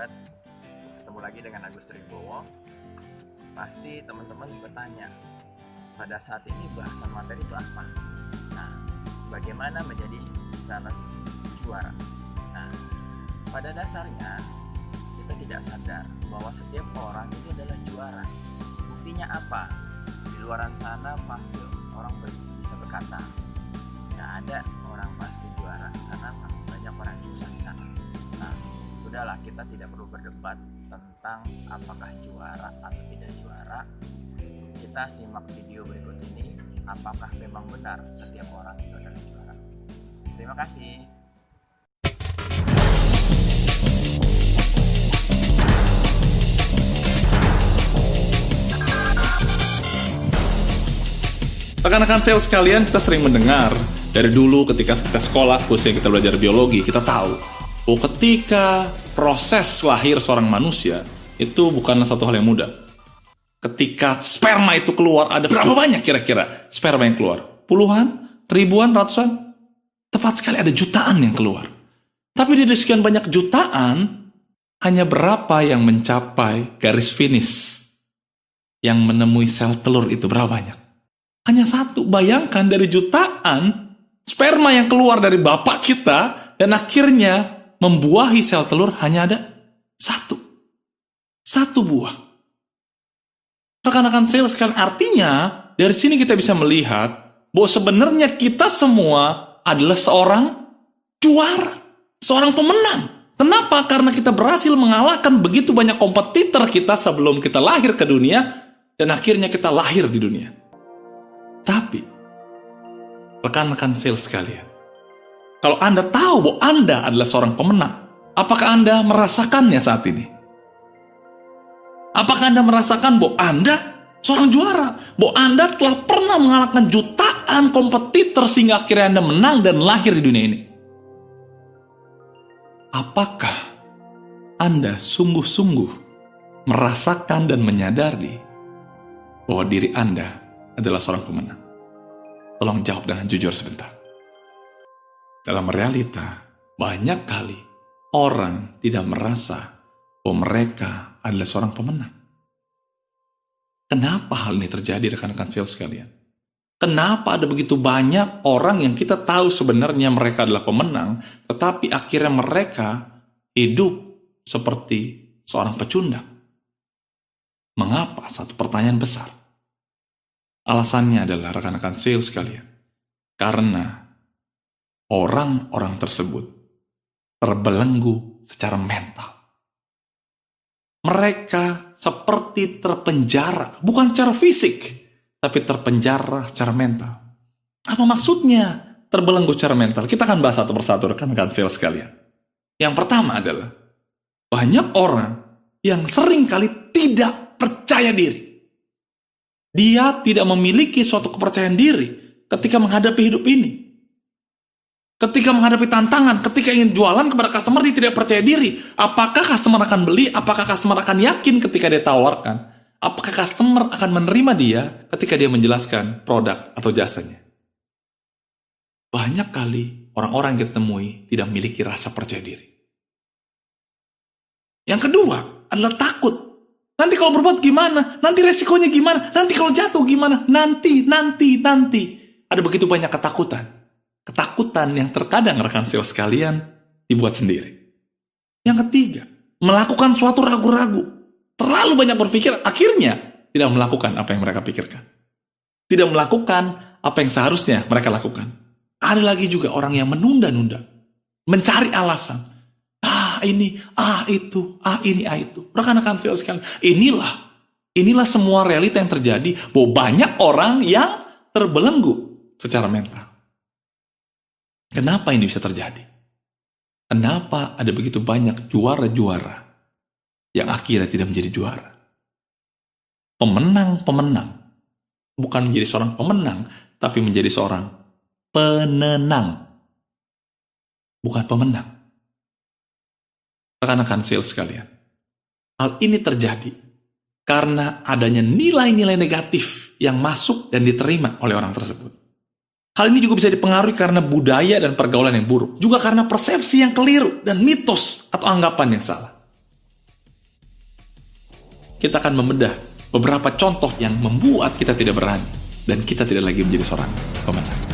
sahabat, ketemu lagi dengan Agus Tribowo. Pasti teman-teman bertanya, pada saat ini bahasan materi itu apa? Nah, bagaimana menjadi sales juara? Nah, pada dasarnya kita tidak sadar bahwa setiap orang itu adalah juara. Buktinya apa? Di luaran sana pasti orang bisa berkata, nggak ada orang pasti juara karena banyak orang yang susah di sana. Nah, sudahlah, kita tidak perlu berdebat tentang apakah juara atau tidak juara. Kita simak video berikut ini, apakah memang benar setiap orang itu adalah juara. Terima kasih. Rekan-rekan sales sekalian, kita sering mendengar dari dulu ketika kita sekolah, khususnya kita belajar biologi, kita tahu bahwa ketika proses lahir seorang manusia itu bukanlah satu hal yang mudah. Ketika sperma itu keluar, ada berapa banyak kira-kira sperma yang keluar? Puluhan? Ribuan? Ratusan? Tepat sekali, ada jutaan yang keluar. Tapi dari sekian banyak jutaan, hanya berapa yang mencapai garis finish? Yang menemui sel telur itu berapa banyak? Hanya satu. Bayangkan dari jutaan sperma yang keluar dari bapak kita dan akhirnya membuahi sel telur hanya ada satu. Satu buah. Rekan-rekan sales kan artinya dari sini kita bisa melihat bahwa sebenarnya kita semua adalah seorang juara, seorang pemenang. Kenapa? Karena kita berhasil mengalahkan begitu banyak kompetitor kita sebelum kita lahir ke dunia dan akhirnya kita lahir di dunia. Tapi, rekan-rekan sales sekalian, kalau Anda tahu bahwa Anda adalah seorang pemenang, apakah Anda merasakannya saat ini? Apakah Anda merasakan bahwa Anda seorang juara? Bahwa Anda telah pernah mengalahkan jutaan kompetitor sehingga akhirnya Anda menang dan lahir di dunia ini? Apakah Anda sungguh-sungguh merasakan dan menyadari bahwa diri Anda adalah seorang pemenang? Tolong jawab dengan jujur sebentar. Dalam realita, banyak kali orang tidak merasa bahwa mereka adalah seorang pemenang. Kenapa hal ini terjadi, rekan-rekan sales sekalian? Kenapa ada begitu banyak orang yang kita tahu sebenarnya mereka adalah pemenang, tetapi akhirnya mereka hidup seperti seorang pecundang? Mengapa? Satu pertanyaan besar. Alasannya adalah, rekan-rekan sales sekalian, karena orang-orang tersebut terbelenggu secara mental. Mereka seperti terpenjara, bukan secara fisik, tapi terpenjara secara mental. Apa maksudnya terbelenggu secara mental? Kita akan bahas satu persatu, rekan-rekan sales sekalian. Yang pertama adalah, banyak orang yang seringkali tidak percaya diri. Dia tidak memiliki suatu kepercayaan diri ketika menghadapi hidup ini. Ketika menghadapi tantangan, ketika ingin jualan kepada customer, dia tidak percaya diri. Apakah customer akan beli? Apakah customer akan yakin ketika dia tawarkan? Apakah customer akan menerima dia ketika dia menjelaskan produk atau jasanya? Banyak kali orang-orang yang kita temui tidak memiliki rasa percaya diri. Yang kedua adalah takut. Nanti kalau berbuat gimana? Nanti resikonya gimana? Nanti kalau jatuh gimana? Nanti. Ada begitu banyak ketakutan. Ketakutan yang terkadang, rekan sales sekalian, dibuat sendiri. Yang ketiga, melakukan suatu ragu-ragu. Terlalu banyak berpikir, akhirnya tidak melakukan apa yang mereka pikirkan. Tidak melakukan apa yang seharusnya mereka lakukan. Ada lagi juga orang yang menunda-nunda. Mencari alasan. Ini, itu, ini, itu. Rekan-rekan sales sekalian, inilah semua realita yang terjadi, bahwa banyak orang yang terbelenggu secara mental. Kenapa ini bisa terjadi? Kenapa ada begitu banyak juara-juara yang akhirnya tidak menjadi juara? Pemenang-pemenang bukan menjadi seorang pemenang, tapi menjadi seorang penenang. Bukan pemenang. Rekan-rekan sales sekalian, hal ini terjadi karena adanya nilai-nilai negatif yang masuk dan diterima oleh orang tersebut. Hal ini juga bisa dipengaruhi karena budaya dan pergaulan yang buruk. Juga karena persepsi yang keliru dan mitos atau anggapan yang salah. kita akan membedah beberapa contoh yang membuat kita tidak berani dan kita tidak lagi menjadi seorang pemenang.